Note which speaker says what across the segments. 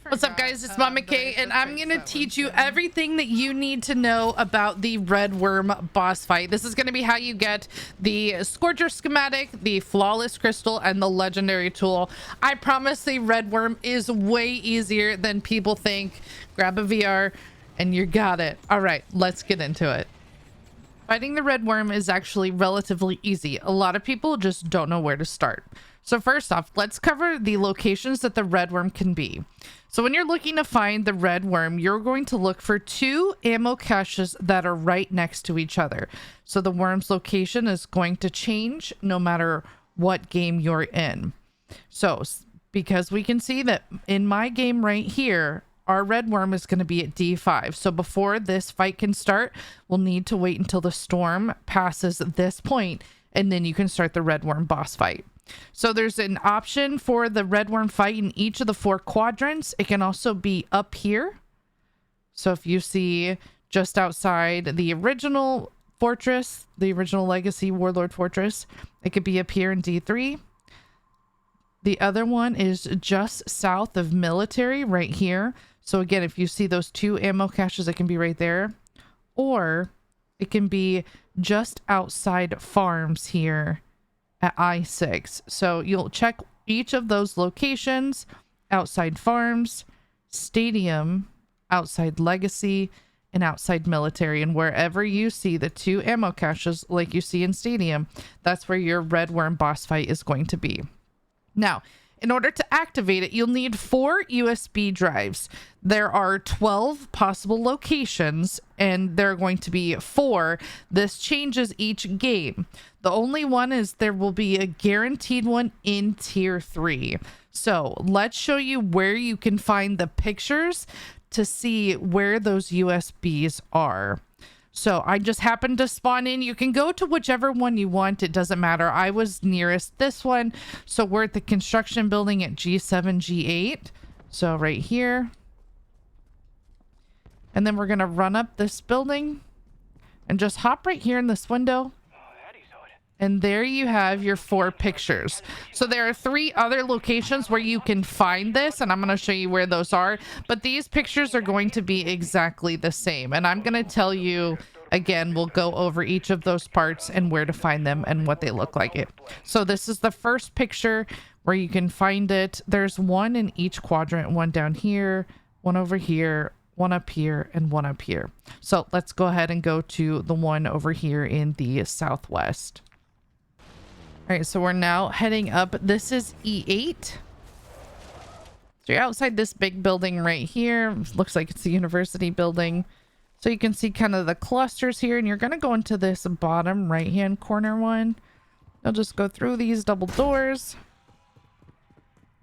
Speaker 1: What's up, guys? It's Mama K, and I'm gonna teach you everything that you need to know about the Red Worm boss fight. This is gonna be how you get the Scorcher schematic, the Flawless Crystal, and the Legendary Tool. I promise the Red Worm is way easier than people think. Grab a VR, and you got it. All right, let's get into it. Fighting the Red Worm is actually relatively easy. A lot of people just don't know where to start. So first off, let's cover the locations that the Red Worm can be. So when you're looking to find the Red Worm, you're going to look for 2 ammo caches that are right next to each other. So the worm's location is going to change no matter what game you're in. So because we can see that in my game right here, our Red Worm is going to be at D5. So before this fight can start, we'll need to wait until the storm passes this point, and then you can start the Red Worm boss fight. So there's an option for the Red Worm fight in each of the 4 quadrants. It can also be up here. So if you see just outside the original fortress, the original Legacy Warlord Fortress, it could be up here in D3. The other one is just south of Military right here. So again, if you see those 2 ammo caches, it can be right there. Or it can be just outside Farms here at I6. So you'll check each of those locations: outside Farms, Stadium, outside Legacy, and outside Military. And wherever you see the 2 ammo caches like you see in Stadium, that's where your Red Worm boss fight is going to be. Now, in order to activate it, you'll need 4 USB drives. There are 12 possible locations, and there are going to be 4. This changes each game. The only one is there will be a guaranteed one in tier 3. So let's show you where you can find the pictures to see where those USBs are. So I just happened to spawn in. You can go to whichever one you want. It doesn't matter. I was nearest this one. So we're at the construction building at G7, G8. So right here. And then we're going to run up this building and just hop right here in this window. And there you have your 4 pictures. So there are 3 other locations where you can find this, and I'm going to show you where those are. But these pictures are going to be exactly the same. And I'm going to tell you, again, we'll go over each of those parts and where to find them and what they look like. So this is the first picture where you can find it. There's 1 in each quadrant, 1 down here, 1 over here, 1 up here, and 1 up here. So let's go ahead and go to the one over here in the southwest. All right, so we're now heading up. This is E8. So you're outside this big building right here. Looks like it's the university building. So you can see kind of the clusters here, and you're going to go into this bottom right-hand corner one. You'll just go through these double doors.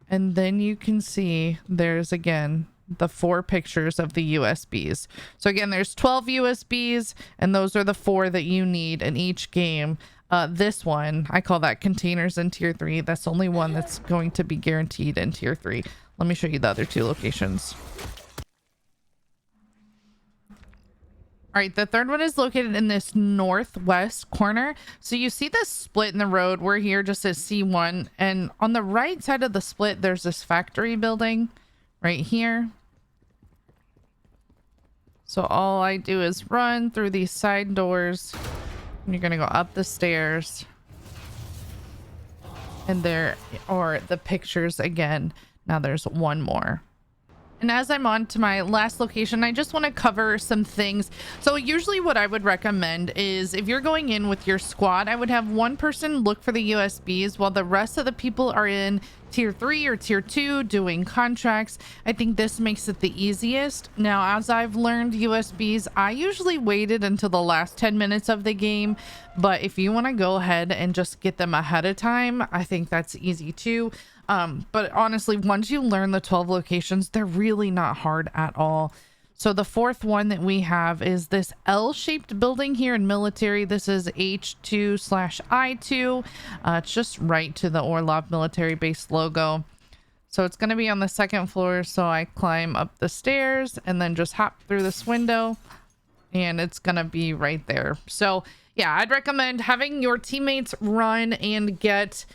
Speaker 1: And then you can see there's, again, the 4 pictures of the USBs. So again, there's 12 USBs, and those are the 4 that you need in each game. This one, I call that containers in tier 3. That's the only one that's going to be guaranteed in tier 3. Let me show you the other 2 locations. All right, the third one is located in this northwest corner. So you see this split in the road. We're here just at C1, and on the right side of the split, there's this factory building right here. So all I do is run through these side doors. You're going to go up the stairs. And there are the pictures again. Now there's 1 more. And as I'm on to my last location, I just want to cover some things. So usually what I would recommend is if you're going in with your squad, I would have 1 person look for the USBs while the rest of the people are in tier 3 or tier 2 doing contracts. I think this makes it the easiest. Now, as I've learned USBs, I usually waited until the last 10 minutes of the game. But if you want to go ahead and just get them ahead of time, I think that's easy too. But honestly, once you learn the 12 locations, they're really not hard at all. So the 4th one that we have is this L-shaped building here in Military. This is H2/I2. It's just right to the Orlov military base logo. So it's going to be on the 2nd floor. So I climb up the stairs and then just hop through this window, and it's going to be right there. So yeah, I'd recommend having your teammates run and get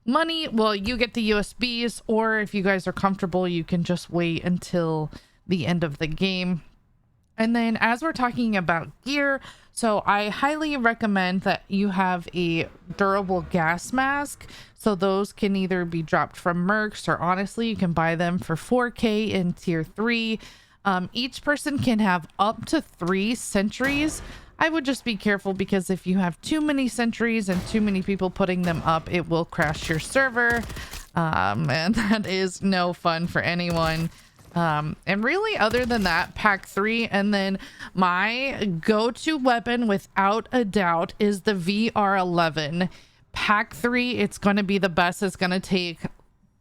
Speaker 1: money, well, you get the USBs, or if you guys are comfortable, you can just wait until the end of the game. And then as we're talking about gear, so I highly recommend that you have a durable gas mask. So those can either be dropped from Mercs, or honestly, you can buy them for 4K in tier 3. Each person can have up to 3 sentries. I would just be careful, because if you have too many sentries and too many people putting them up, it will crash your server. And that is no fun for anyone. And really, other than that, pack 3. And then my go-to weapon without a doubt is the VR11. Pack 3, it's going to be the best. It's going to take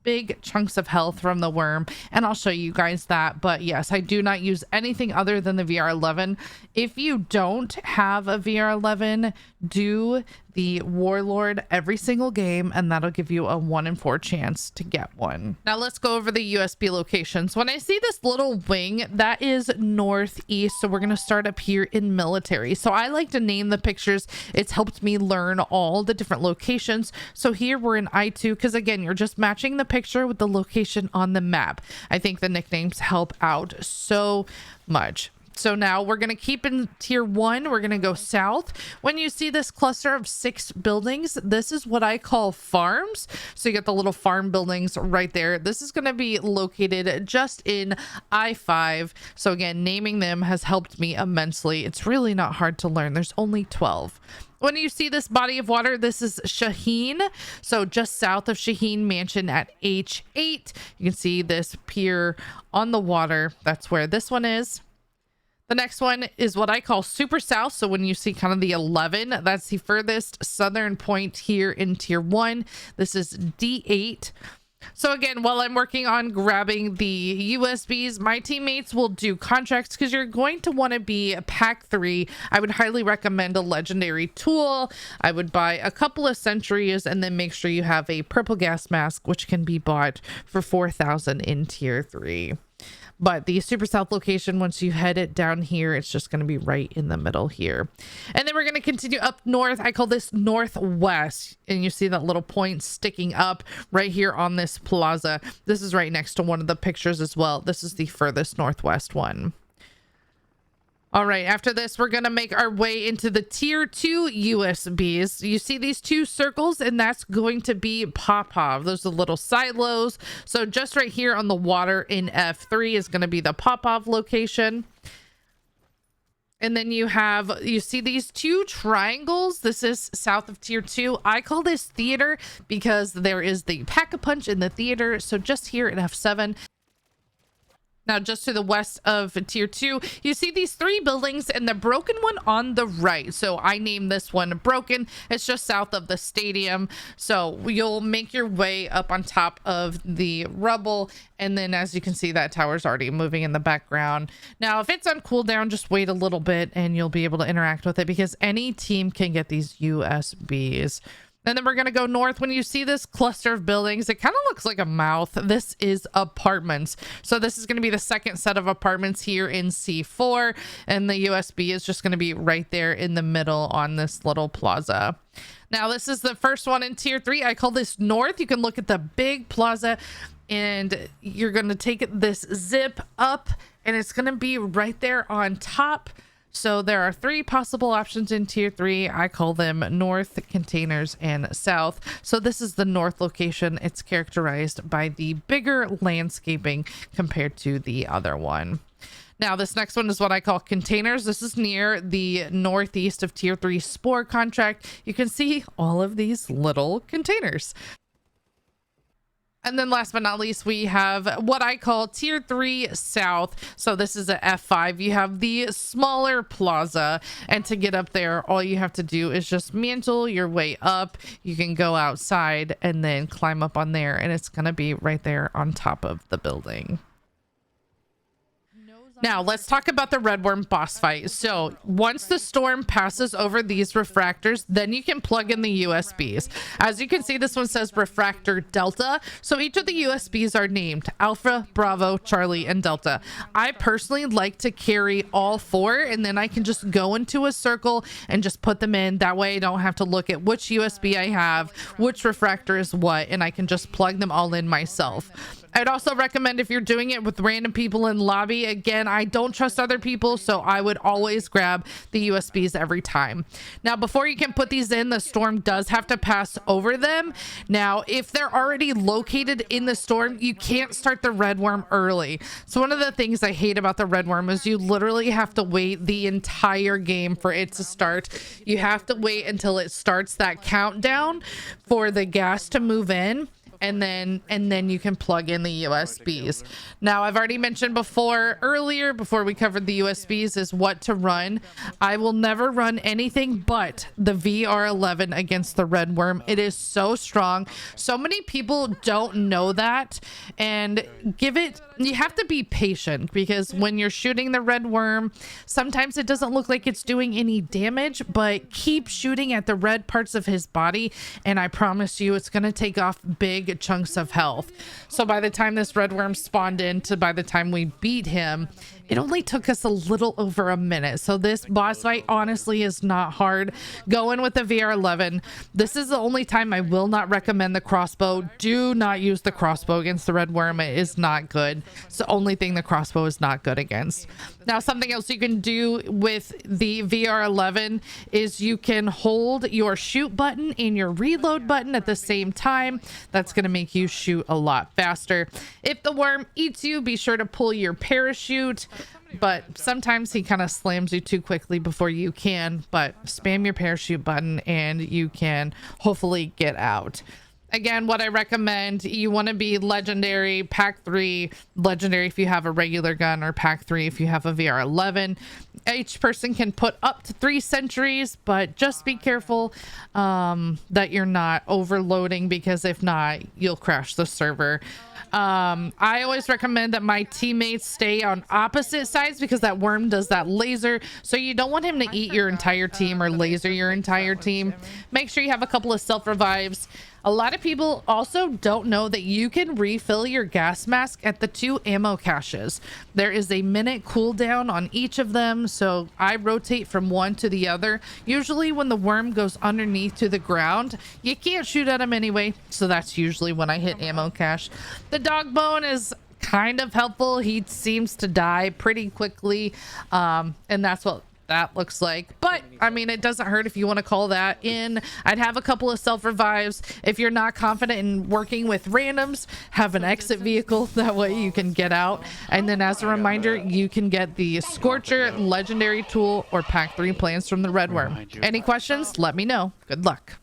Speaker 1: big chunks of health from the worm, and I'll show you guys that. But yes, I do not use anything other than the VR11. If you don't have a VR11, do the Warlord every single game, and that'll give you a 1 in 4 chance to get one. Now let's go over the USB locations. When I see this little wing, that is northeast, so we're going to start up here in military. So I like to name the pictures. It's helped me learn all the different locations. So here we're in I2, because again, you're just matching the picture with the location on the map. I think the nicknames help out so much. So now we're going to keep in tier 1. We're going to go south. When you see this cluster of 6 buildings, this is what I call farms. So you get the little farm buildings right there. This is going to be located just in I5. So again, naming them has helped me immensely. It's really not hard to learn. There's only 12. When you see this body of water, this is Shaheen. So just south of Shaheen Mansion at H8. You can see this pier on the water. That's where this one is. The next one is what I call super south. So when you see kind of the 11, that's the furthest southern point here in tier 1. This is D8. So again, while I'm working on grabbing the USBs, my teammates will do contracts, because you're going to want to be pack 3. I would highly recommend a legendary tool. I would buy a couple of sentries, and then make sure you have a purple gas mask, which can be bought for 4,000 in tier 3. But the super south location, once you head it down here, it's just going to be right in the middle here. And then we're going to continue up north. I call this northwest. And you see that little point sticking up right here on this plaza. This is right next to one of the pictures as well. This is the furthest northwest one. All right, after this, we're going to make our way into the tier 2 USBs. You see these 2 circles, and that's going to be Popov. Those are little silos. So just right here on the water in F3 is going to be the Popov location. And then you see these 2 triangles. This is south of tier 2. I call this theater because there is the Pack-a-Punch in the theater. So just here in F7. Now, just to the west of tier 2, you see these 3 buildings and the broken one on the right. So I named this one broken. It's just south of the stadium. So you'll make your way up on top of the rubble. And then as you can see, that tower's already moving in the background. Now, if it's on cooldown, just wait a little bit and you'll be able to interact with it, because any team can get these USBs. And then we're going to go north. When you see this cluster of buildings, it kind of looks like a mouth. This is apartments. So this is going to be the second set of apartments here in C4. And the USB is just going to be right there in the middle on this little plaza. Now, this is the first one in tier 3. I call this north. You can look at the big plaza, and you're going to take this zip up, and it's going to be right there on top. So there are 3 possible options in tier 3. I call them north, containers, and south. So this is the north location. It's characterized by the bigger landscaping compared to the other one. Now, this next one is what I call containers. This is near the northeast of tier 3 Spore contract. You can see all of these little containers. And then last but not least, we have what I call tier 3 south. So this is a F5. You have the smaller plaza, and to get up there, all you have to do is just mantle your way up. You can go outside and then climb up on there, and it's going to be right there on top of the building. Now, let's talk about the Redworm boss fight. So, once the storm passes over these refractors, then you can plug in the USBs. As you can see, this one says Refractor Delta. So, each of the USBs are named Alpha, Bravo, Charlie, and Delta. I personally like to carry all 4, and then I can just go into a circle and just put them in. That way, I don't have to look at which USB I have, which refractor is what, and I can just plug them all in myself. I'd also recommend if you're doing it with random people in lobby, again, I don't trust other people, so I would always grab the USBs every time. Now, before you can put these in, the storm does have to pass over them. Now, if they're already located in the storm, you can't start the Redworm early. So one of the things I hate about the Redworm is you literally have to wait the entire game for it to start. You have to wait until it starts that countdown for the gas to move in. And then you can plug in the USBs. Now, I've already mentioned earlier, before we covered the USBs, is what to run. I will never run anything but the VR11 against the Redworm. It is so strong. So many people don't know that, and you have to be patient, because when you're shooting the Redworm, sometimes it doesn't look like it's doing any damage, but keep shooting at the red parts of his body, and I promise you it's going to take off big chunks of health. So by the time this Redworm spawned in to by the time we beat him, it only took us a little over a minute. So this boss fight honestly is not hard. Go in with the VR11. This is the only time I will not recommend the crossbow. Do not use the crossbow against the Redworm. It is not good. It's the only thing the crossbow is not good against. Now, something else you can do with the VR11 is you can hold your shoot button and your reload button at the same time. That's going to make you shoot a lot faster. If the worm eats you, be sure to pull your parachute. But sometimes he kind of slams you too quickly before you can. But spam your parachute button and you can hopefully get out. Again, what I recommend, you want to be legendary, pack 3, legendary if you have a regular gun, or pack 3 if you have a VR11. Each person can put up to 3 sentries, but just be careful that you're not overloading, because if not, you'll crash the server. I always recommend that my teammates stay on opposite sides, because that worm does that laser. So you don't want him to eat your entire team or laser your entire team. Make sure you have a couple of self revives. A lot of people also don't know that you can refill your gas mask at the 2 ammo caches. There is a minute cooldown on each of them, so I rotate from one to the other. Usually when the worm goes underneath to the ground, you can't shoot at him anyway, so that's usually when I hit ammo cache. The dog bone is kind of helpful. He seems to die pretty quickly, and that's what that looks like. But I mean, it doesn't hurt if you want to call that in. I'd have a couple of self revives. If you're not confident in working with randoms, have an exit vehicle, that way you can get out. And then as a reminder, you can get the Scorcher legendary tool or pack 3 plans from the Redworm. Any questions? Let me know. Good luck.